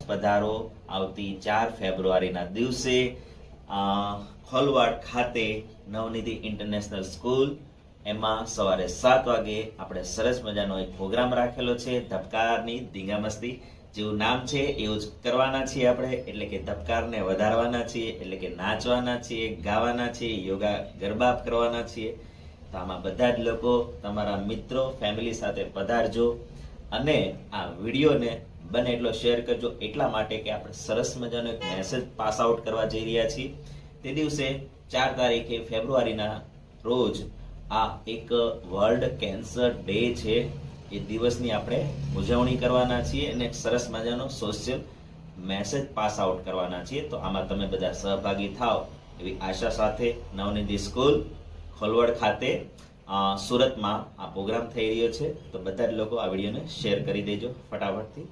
પધારો આવતી 4 ફેબ્રુઆરીના દિવસે ખોલવાડ ખાતે નવનિધિ ઇન્ટરનેશનલ સ્કૂલ એમાં સવારે 7 વાગે આપણે સરસ મજાનો એક પ્રોગ્રામ રાખેલો છે. ધબકારની ધીંગામસ્તી જેવું નામ છે એવું જ કરવાના છીએ આપણે, એટલે કે ધબકારને વધારવાના છીએ, એટલે કે નાચવાના છીએ, ગાવાના છીએ, યોગા ગરબા કરવાના છીએ. તો આમાં બધા જ લોકો તમારા મિત્રો ફેમિલી સાથે પધારજો અને આ વિડીયોને બને એટલો શેર કરજો, એટલા માટે કે આપણે સરસ મજાનો એક મેસેજ પાસ આઉટ કરવા જઈ રહ્યા છીએ. તે દિવસે 4 તારીખે ફેબ્રુઆરીના રોજ આ એક વર્લ્ડ કેન્સર ડે છે. એ દિવસની આપણે ઉજવણી કરવાના છીએ અને એક સરસ મજાનો સોશિયલ મેસેજ પાસ આઉટ કરવાના છીએ. તો આમાં તમે બધા સહભાગી થાવ એવી આશા સાથે નવનિધિ સ્કૂલ ખોલવડ ખાતે સુરતમાં આ પ્રોગ્રામ થઈ રહ્યો છે. તો બધા જ લોકો આ વિડીયોને શેર કરી દેજો ફટાફટથી.